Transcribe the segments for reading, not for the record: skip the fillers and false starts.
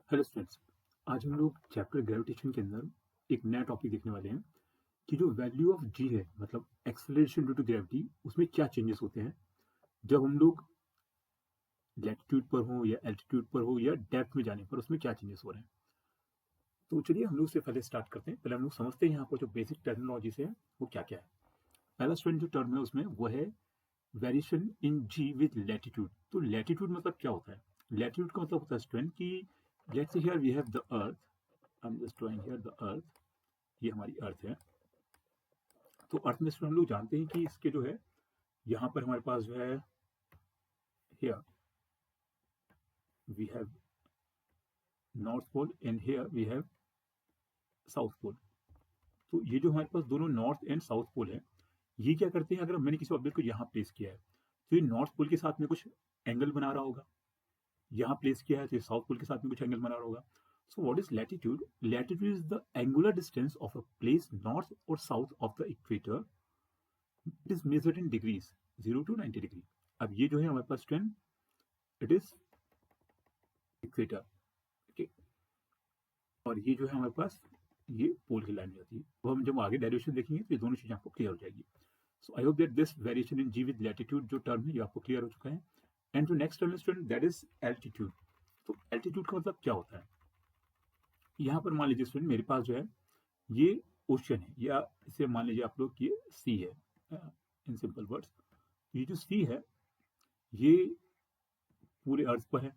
Hello students. आज हम लोग चैप्टर ग्रेविटेशन के अंदर एक नया टॉपिक देखने वाले हैं कि जो वैल्यू ऑफ जी है, मतलब एक्सेलरेशन ड्यू टू ग्रेविटी, उसमें क्या चेंजेस होते हैं जब हम लोग लैटिट्यूड पर हो या एल्टीट्यूड पर हो या डेप्थ में जाने पर, उसमें क्या चेंजेस हो रहे हैं। तो चलिए हम लोग उससे पहले स्टार्ट करते हैं। पहले हम लोग समझते हैं यहाँ पर जो बेसिक टर्मिनोलॉजी से है वो क्या क्या है। पहला स्टूडेंट जो टर्म है उसमें वो है variation in ji with latitude. तो लैटिट्यूड मतलब क्या होता है? लैटिट्यूड का मतलब होता है स्टूडेंट कि let's say here we have the earth. I am just drawing here the earth. ये हमारी अर्थ है। तो अर्थ में हम लोग जानते हैं कि इसके जो है, यहाँ पर हमारे पास जो है, here we have north pole and here we have south pole. तो ये जो हमारे पास दोनों नॉर्थ एंड साउथ पोल है, ये क्या करते हैं, अगर मैंने किसी ऑब्जेक्ट को यहाँ प्लेस किया है तो ये नॉर्थ पोल के साथ में कुछ एंगल बना रहा होगा, यहाँ प्लेस किया है तो ये साउथ पोल के साथ में कुछ एंगल बना रहा होगा। So what is latitude? Latitude is the angular distance of a place north और south of the equator. It is measured in degrees 0 to 90 degree. अब ये जो है हमारे पास student, it is equator. Okay. और ये जो है हमारे पास, ये पोल की लाइन हो जाती है। वो हम जब आगे डेरिवेशन देखेंगे तो ये दोनों चीजें आपको क्लियर हो जाएगी। So I hope that this variation in ji with latitude जो टर्म है ये आपको क्लियर हो चुका है। एंड जो नेक्स्ट टर्म है स्टूडेंट, दैट इज एल्टीट्यूड। तो एल्टीट्यूड का मतलब क्या होता है? यहाँ पर मान लीजिए स्टूडेंट, मेरे पास जो है ये ओशन है, या इसे मान लीजिए आप लोग कि ये सी है। इन सिंपल वर्ड्स, ये जो सी है ये पूरे अर्थ पर है।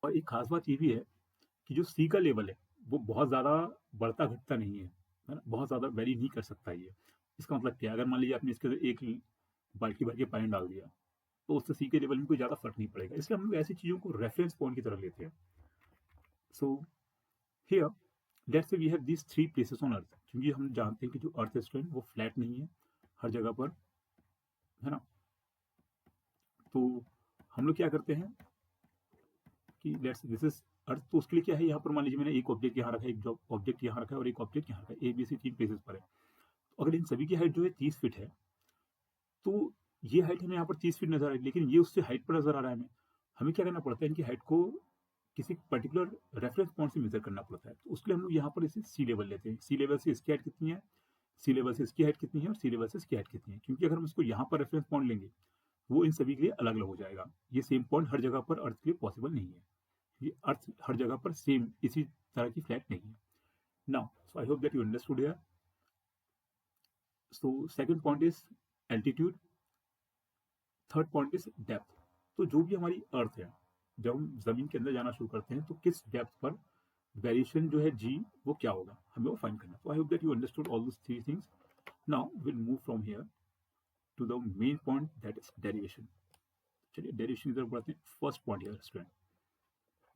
और एक खास बात ये भी है कि जो सी का लेवल है वो बहुत ज़्यादा बढ़ता घटता नहीं है ना, बहुत ज़्यादा वेरी नहीं कर सकता ये। इसका मतलब क्या है, अगर मान लीजिए आपने इसके अंदर एक बाल्टी भर के पानी डाल दिया तो उससे सी के लेवल में कोई ज़्यादा फर्क नहीं पड़ेगा। इसलिए हम लोग ऐसी चीज़ों को रेफरेंस पॉइंट की तरह लेते हैं। So here let's say we have these three places on earth, क्योंकि हम जानते हैं कि जो अर्थ है स्टूडेंट वो फ्लैट नहीं है हर जगह पर, है ना। तो हम लोग क्या करते हैं कि लेट्स दिस इज अर्थ। तो उसके लिए क्या है, यहाँ पर मान लीजिए मैंने एक ऑब्जेक्ट यहाँ रखा है, एक ऑब्जेक्ट यहाँ रखा है और एक ऑब्जेक्ट यहाँ रखा है, ए बी सी तीन प्लेसेस पर है। तो अगर इन सभी की हाइट जो है 30 फीट है, तो ये हाइट हमें यहाँ पर 30 फीट नजर आ रही है, लेकिन ये उससे हाइट पर नजर आ रहा है। हमें हमें क्या करना पड़ता है, इनकी हाइट को किसी पर्टिकुलर रेफरेंस पॉइंट से मेजर करना पड़ता है। तो उसके लिए हम लोग यहाँ पर इसे सी लेवल लेते हैं। सी लेवल से इसकी हाइट कितनी है, सी लेवल से इसकी हाइट कितनी है और सी लेवल से इसकी हाइट कितनी है, क्योंकि अगर हम इसको यहाँ पर रेफरेंस पॉइंट लेंगे वो इन सभी के लिए अलग अलग हो जाएगा। ये सेम पॉइंट हर जगह पर अर्थ के लिए पॉसिबल नहीं है। ये अर्थ हर जगह पर सेम इसी तरह की फ्लैट नहीं है। Now so I hope that you understood here. So second point is altitude, third point is depth. तो जो भी हमारी अर्थ है, जब हम जमीन के अंदर जाना शुरू करते हैं तो किस डेप्थ पर वेरिएशन जो है जी वो क्या होगा, हमें वो फाइंड करना है। तो I hope that you understood all this three things. Now will move from here to the main point, that is derivation. चलिए डेरिवेशन की तरफ बढ़ते हैं। First point here student,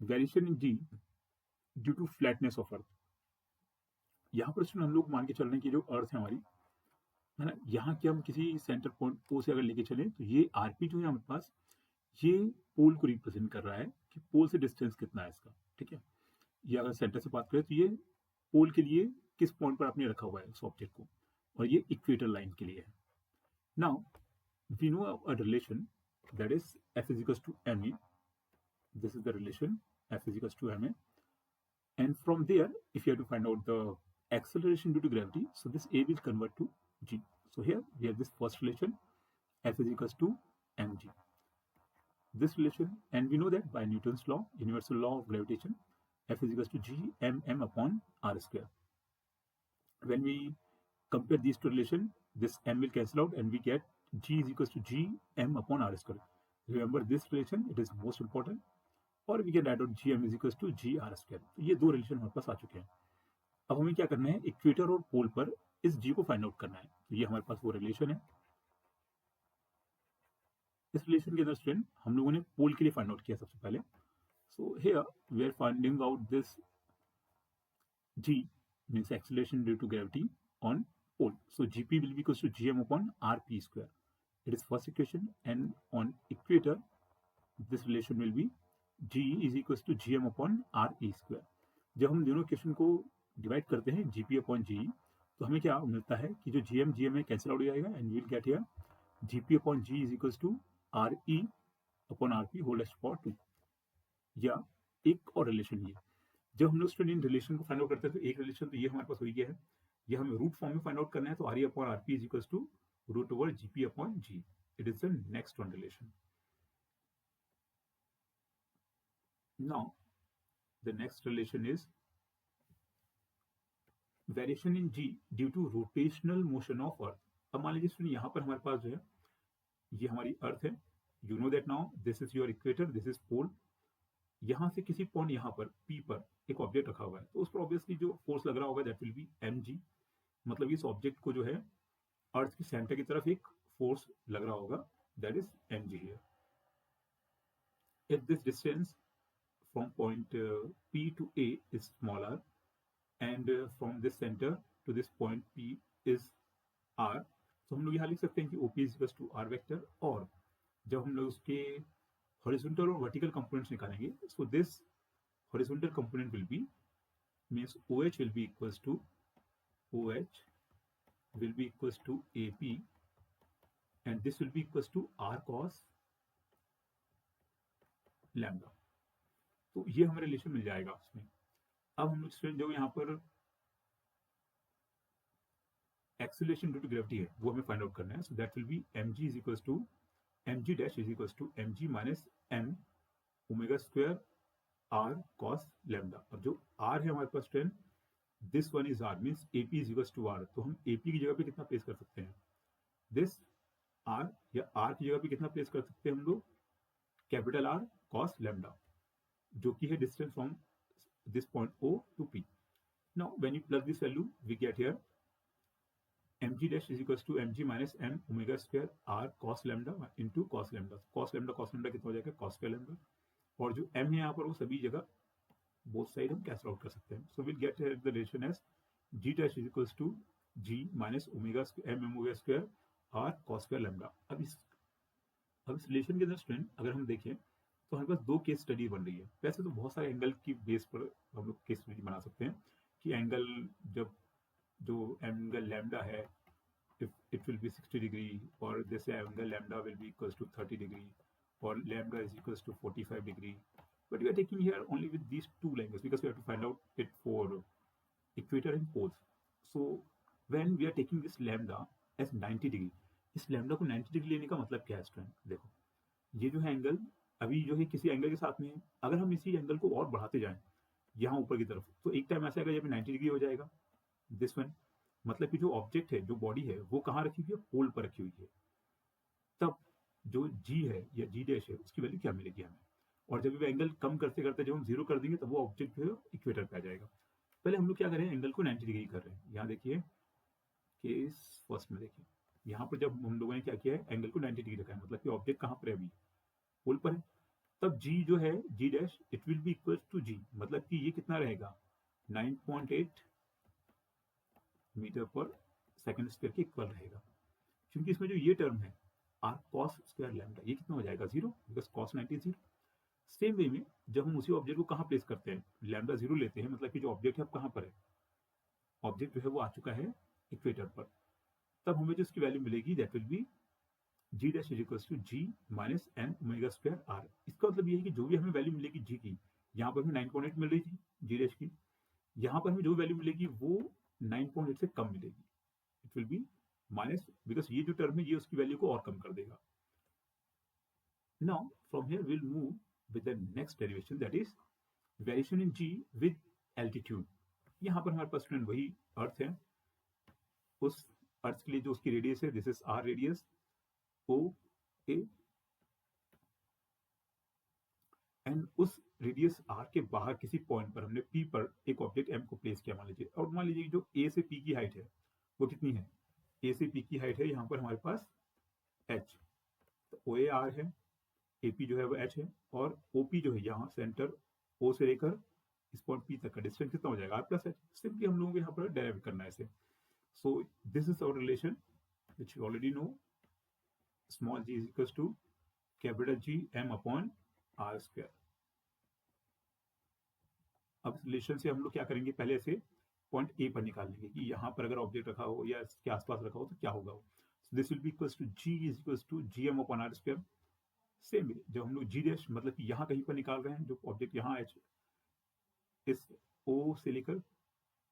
variation in g due to flatness of earth. यहाँ पर student हम लोग मान के चल रहे हैं कि जो अर्थ है हमारी, है ना, यहाँ के हम किसी सेंटर पॉइंट ओ से अगर लेके चले तो ये आरपी जो है हमारे पास, ये पोल को रिप्रेजेंट कर रहा है कि पोल से डिस्टेंस कितना है इसका। ठीक है, ये अगर सेंटर से बात करें तो ये पोल के लिए किस पॉइंट पर आपने रखा हुआ है उस ऑब्जेक्ट को, और ये इक्वेटर लाइन के लिए है। Now we know a relation, that is F is equals to M A. This is the relation, F is equals to M A. And from there, if you have to find out the acceleration due to gravity, so this A will convert to G. So here we have this first relation, F is equals to mg. This relation, and we know that by Newton's law, universal law of gravitation, F is equals to G m upon r square. When we compare these two relations, this m will cancel out and we get G is equals to G m upon r square. Remember this relation, it is most important. और we can write out g m is equal to g r square. तो ये दो relation हमारे पास आ चुके हैं। अब हमें क्या करना है, इक्वेटर और पोल पर इस जी को फाइंड आउट करना है। तो ये हमारे पास वो रिलेशन है। इस रिलेशन के अंदर स्टूडेंट हम लोगों ने पोल के लिए फाइंड आउट किया सबसे पहले। So here we are finding out this g means acceleration due to gravity on pole. So gp will be equals to GM upon R P square. It is first equation. And on equator this relation will be g is equals to GM upon R E square. जब हम दोनों equation को divide करते हैं GP upon जी, तो हमें क्या मिलता है कि जो जीएम जीएम है कैंसिल आउट हो जाएगा and will get here gp upon ji is equals to R E upon R P whole raised power 2। या एक और रिलेशन ये, जब हम लोग स्टूडेंट इन रिलेशन को फाइंड आउट करते हैं तो एक रिलेशन तो ये हमारे पास हो गया है, ये हमें रूट फॉर्म में फाइंड आउट करना है, तो RE upon RP is equals to root over GP upon G. It is the next one relation. Now the next relation is variation in g due to rotational motion of earth. अब मान लीजिए सुनिए, यहाँ पर हमारे पास जो है ये हमारी अर्थ है, you know that now this is your equator, this is pole. यहाँ से किसी पॉइंट यहाँ पर पी पर एक ऑब्जेक्ट रखा हुआ है, तो उस पर ऑब्वियसली जो फोर्स लग रहा होगा दैट विल बी mg। मतलब इस ऑब्जेक्ट को जो है अर्थ की सेंटर की तरफ एक फोर्स लग रहा होगा, that is mg here. If this distance from point P to A is smaller and from this center to this point P is R, तो हम लोग यहाँ लिख सकते हैं कि OP is equals to R vector। और जब हम लोग उसके हॉरिजॉन्टल और वर्टिकल कंपोनेंट्स निकालेंगे, so this horizontal component will be means OH will be equals to AP and this will be equals to R cos lambda। तो ये हमें रिलेशन मिल जाएगा उसमें। अब हम लोग स्टूडेंट जो यहाँ पर एक्सेलरेशन ड्यू टू ग्रेविटी है वो हमें फाइंड आउट करना है, so that will be mg is equals to mg dash is equals to mg minus m omega square r cos lambda. और जो r है हमारे पास student, this one is r means AP is equals to r, तो हम AP की जगह पे कितना प्लेस कर सकते हैं, दिस r, या r की जगह पे कितना प्लेस कर सकते हैं हम लोग, कैपिटल R cos लैम्डा, जो कि है distance from this point O to P। Now when you plug this value we get here mg dash is equals to mg minus m omega square r cos lambda into cos lambda। cos lambda कितना हो जाएगा, cos square lambda। और जो m है यहाँ पर वो सभी जगह बोथ साइड हम कैंसल आउट कर सकते हैं, so will get the relation as g dash is equals to g minus omega m omega square r cos square lambda। अब इस रिलेशन के अंदर स्टूडेंट अगर हम देखें तो हमारे पास दो केस स्टडी बन रही है। वैसे तो बहुत सारे एंगल की बेस पर हम लोग केस स्टडी बना सकते हैं कि एंगल जब जो एंगल लैम्डा है it will be 60 degree, or this angle lambda will be equals to 30 degree, or lambda is equals to 45 degree, but we are taking here only with these two lengths because we have to find out it for equator and poles। so when we are taking this lambda as 90 degree, इस lambda को 90 degree लेने का मतलब क्या है student, देखो ये जो है एंगल अभी जो है किसी एंगल के साथ में है, अगर हम इसी एंगल को और बढ़ाते जाएं यहाँ ऊपर की तरफ, तो एक टाइम ऐसा आएगा जब 90 डिग्री हो जाएगा दिस वन। मतलब कि जो ऑब्जेक्ट है, जो बॉडी है, वो कहाँ रखी हुई है, पोल पर रखी हुई है, तब जो g है या g डैश है उसकी वैल्यू क्या मिलेगी हमें। और जब एंगल कम करते करते जब हम जीरो कर देंगे तब वो ऑब्जेक्ट जो है इक्वेटर पे आ जाएगा। पहले हम लोग क्या करें, एंगल को 90 डिग्री कर रहे हैं। यहाँ देखिए केस फर्स्ट में देखिए, यहाँ पर जब हम लोगों ने क्या किया है, एंगल को 90 डिग्री रखा है, मतलब कि ऑब्जेक्ट कहाँ पर है, अभी पोल पर है। तब g जो है g dash it will be equal to g, मतलब कि ये कितना रहेगा, 9.8 मीटर पर सेकंड स्क्वायर के इक्वल रहेगा, क्योंकि इसमें जो ये टर्म है r cos स्क्वायर लैम्डा, ये कितना हो जाएगा, zero, because cos 90 zero. Same way में जब हम उसी ऑब्जेक्ट को कहाँ प्लेस करते हैं, लैम्डा जीरो लेते हैं, मतलब कि जो ऑब्जेक्ट है अब कहाँ पर है, ऑब्जेक्ट जो है वो आ चुका है इक्वेटर पर, तब हमें जो इसकी वैल्यू मिलेगी that will be g dash is equals to g minus n omega square r। इसका मतलब ये है कि जो भी हमें वैल्यू मिलेगी g की, यहाँ पर हमें 9.8 मिल रही थी g डैश की, यहाँ पर हमें जो वैल्यू मिलेगी वो 9.8 से कम मिलेगी, it will B minus, because ये जो टर्म है ये उसकी वैल्यू को और कम कर देगा। Now from here will move with the next derivation that is variation in g with altitude. यहाँ पर हमारे पास स्टूडेंट वही अर्थ है, उस अर्थ के लिए जो उसकी रेडियस है, this is r radius O A, and उस रेडियस r के बाहर किसी पॉइंट पर हमने p पर एक ऑब्जेक्ट m को प्लेस किया मान लीजिए, और मान लीजिए जो a से p की हाइट है वो कितनी है, a से p की हाइट है यहाँ पर हमारे पास h, तो ओ ए r है, AP जो है वो h है, और OP जो है यहाँ सेंटर O से लेकर इस पॉइंट P तक का डिस्टेंस कितना हो जाएगा, r प्लस h। सिंपली हम लोगों को यहाँ पर डेराइव करना है इसे। So this is our relation which you already know, small g is equals to capital G m upon r square. अब इस रिलेशन से हम लोग क्या करेंगे, पहले से पॉइंट A पर निकाल लेंगे कि यहाँ पर अगर ऑब्जेक्ट रखा हो या इसके आसपास रखा हो तो क्या होगा। This will be equals to g is equals to gm upon r square. Same way जब हम लोग जी डैश मतलब कि यहाँ कहीं पर निकाल रहे हैं, जो ऑब्जेक्ट यहाँ एच इस ओ से लेकर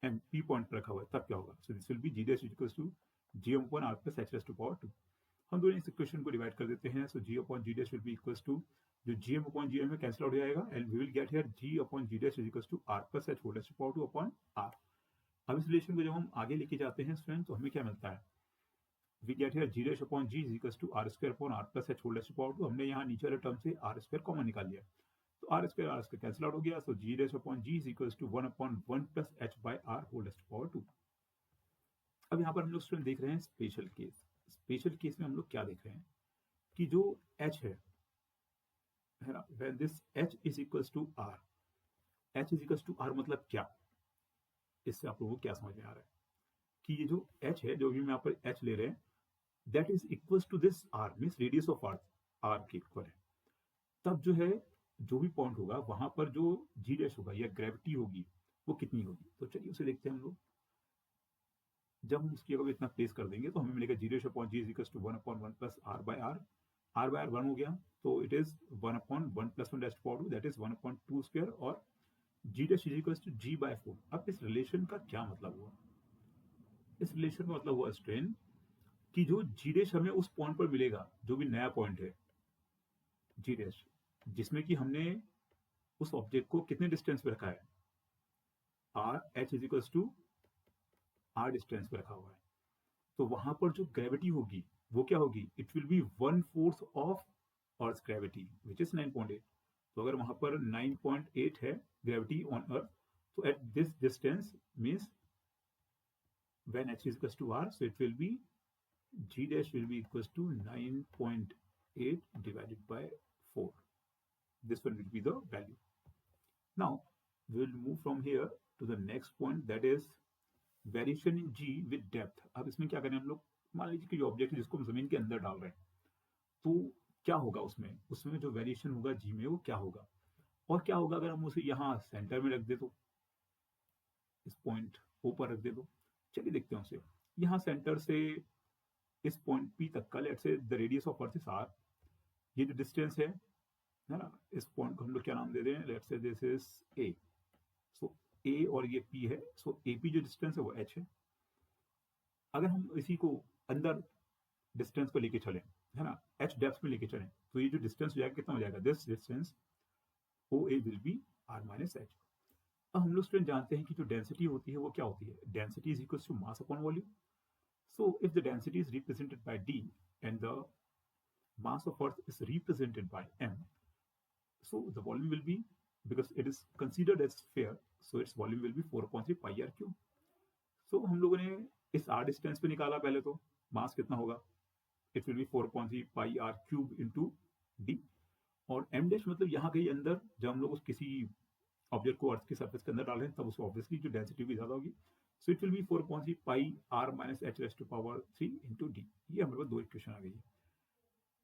एम पी पॉइंट पर रखा हुआ है, तब क्या होगा? So this will be g dash equals to G M upon R plus H raise to power 2। हम दोनों इस इक्वेशन को डिवाइड कर देते हैं। So G upon G dash will be equals to, जो G M upon G M है cancel out हो जाएगा, and we will get here G upon G dash is equals to R plus H whole raise to power 2 upon R. अब इस relation को जब हम आगे लेके जाते हैं स्टूडेंट, तो हमें क्या मिलता है? We get here g dash upon ji is equals to R square upon R plus H whole raise to power 2। हमने यहाँ नीचे वाले टर्म से आर स्क्वायर कॉमन निकाल लिया, तो आर स्क्वायर कैंसिल आउट हो गया। So G dash upon ji is equals to 1 upon 1 plus H by R whole raise to power 2। अब यहाँ पर हम लोग स्टूडेंट देख रहे हैं स्पेशल केस। स्पेशल केस में हम लोग क्या देख रहे हैं कि जो h है ना, when this h is equals to r, h is equals to r मतलब क्या? इससे आप लोगों को क्या समझ में आ रहा है कि ये जो h है, जो भी हम यहाँ पर h ले रहे हैं, that is equals to this r, means radius of earth r के इक्वल है। तब जो है, जो भी पॉइंट होगा वहां पर जो जी डैश होगा या ग्रेविटी होगी वो कितनी होगी? तो चलिए उसे देखते हैं हम लोग। जब हम उसकी अगर इतना प्लेस कर देंगे तो हमें मिलेगा G dash upon ji is equals to 1 upon 1 plus r by r 1 हो गया, तो it is 1 upon 1 plus 1 dash power 2, that is 1 upon 2 square, और G dash is equals to G by 4। अब इस रिलेशन का क्या मतलब हुआ? इस रिलेशन का मतलब हुआ स्ट्रेन कि जो जी डैश हमें उस पॉइंट पर मिलेगा, जो भी नया पॉइंट है जी डैश, जिसमें कि हमने उस ऑब्जेक्ट को कितने डिस्टेंस पे रखा है, R H is equals to R distance पे रखा हुआ है, तो वहां पर जो ग्रेविटी होगी वो क्या होगी? It will B 1/4 of earth gravity which is 9.8। तो अगर वहां पर 9.8 है ग्रेविटी ऑन अर्थ, तो at this distance means when h is equals to r, so it will be g dash will be equals to 9.8 divided by 4. This one will be the value. Now we will move from here to the next point, that is variation in ji with depth. अब इसमें क्या करें हम लोग? मान लीजिए कि जो ऑब्जेक्ट है जिसको हम जमीन के अंदर डाल रहे हैं, तो क्या होगा उसमें? उसमें जो वेरिएशन होगा जी में वो क्या होगा? और क्या होगा अगर हम उसे यहाँ सेंटर में रख दे, तो इस पॉइंट ओ पर रख दे तो? चलिए देखते हैं उसे। यहाँ सेंटर से इस पॉइंट पी तक का, let's say the radius of earth is R, ये जो डिस्टेंस है ना, इस पॉइंट को हम लोग क्या नाम दे रहे हैं? Let's say this is a. सो ए और ये पी है, सो ए पी जो डिस्टेंस है वो एच है। अगर हम इसी को अंदर डिस्टेंस पर लेके चलें, है ना, एच डेप्थ में लेके चलें, तो ये जो डिस्टेंस हो जाएगा कितना हो जाएगा? This distance O A will be R minus H. अब हम लोग स्टूडेंट जानते हैं कि जो डेंसिटी होती है वो क्या होती है? Density is equal to mass upon volume. So if the density is represented by D and the mass of earth is represented by m, so the volume will be, because it is considered as sphere, so its volume will be 4/3 pi r cube. so हम लोगों ने इस r distance पे निकाला पहले, तो mass कितना होगा? It will be 4/3 pi R cube into D, और एम डैश मतलब यहाँ कहीं अंदर, जब हम लोग उस किसी ऑब्जेक्ट को अर्थ की सरफेस के अंदर डाल रहे हैं, तब उसको ऑब्वियसली जो डेंसिटी भी ज्यादा होगी। So it will be 4/3 pi R minus H raise to power 3 into D. ये हमारे पास दो इक्वेशन आ गई है।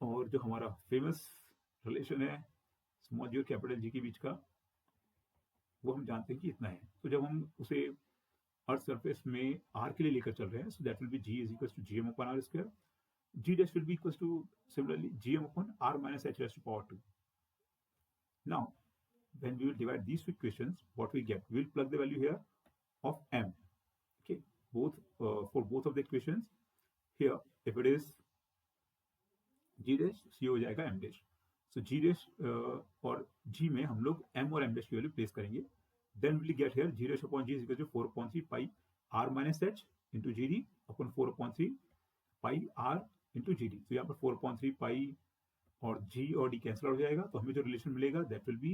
और जो हमारा फेमस रिलेशन है स्मॉल जी और कैपिटल जी के बीच का, वो हम जानते हैं कि इतना है। तो जब हम उसे अर्थ सरफेस में आर के लिए लेकर चल रहे हैं, so that will be g is equal to G M upon R square, g dash will be equals to similarly gm upon r minus h raised to power 2. Now, when we will divide these two equations, what we get? We will plug the value here of m. Okay, both for both of the equations. Here, if it is g dash, c हो जाएगा m dash. So g dash और g में हम लोग m और m dash की value place करेंगे. Then we will get here g dash upon g is equal to 4/3 pi r minus h into gd upon 4/3 pi r into G D. तो यहाँ पर 4/3 पाई और जी और डी कैंसिल हो जाएगा, तो हमें जो रिलेशन मिलेगा that will be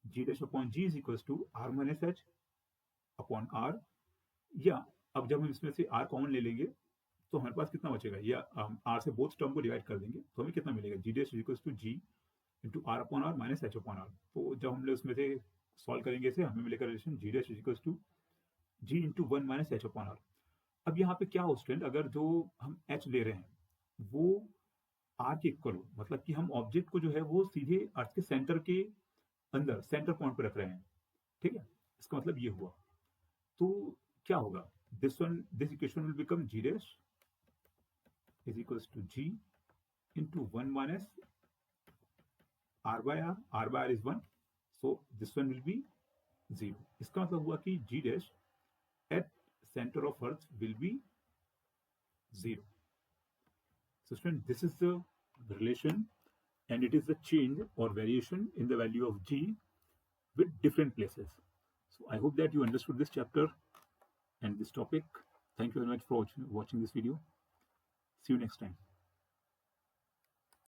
g dash upon ji is equal to R minus H upon R, या अब जब हम इसमें से आर कॉमन ले लेंगे तो हमारे पास कितना बचेगा? या आर से बोथ टर्म को डिवाइड कर देंगे तो हमें कितना मिलेगा? G dash is equal to ji into R upon R minus H upon R. तो जब हम लोग इसमें से सॉल्व करेंगे इसे, हमें मिलेगा relation g dash is equal to ji into 1 minus H upon R. अब यहाँ पे क्या हो स्टूडेंट, अगर जो हम h ले रहे हैं वो r के इक्वल हो, मतलब कि हम ऑब्जेक्ट को जो है वो सीधे अर्थ के सेंटर के अंदर सेंटर पॉइंट पे रख रहे हैं, ठीक है, इसका मतलब ये हुआ। तो क्या होगा? This equation will become g dash is equals to g into 1 minus r by r is 1, so this one will be 0. इसका मतलब हुआ कि g dash at center of earth will be 0. So student, this is the relation, and it is the change or variation in the value of g with different places. So I hope that you understood this chapter and this topic. Thank you very much for watching this video. See you next time.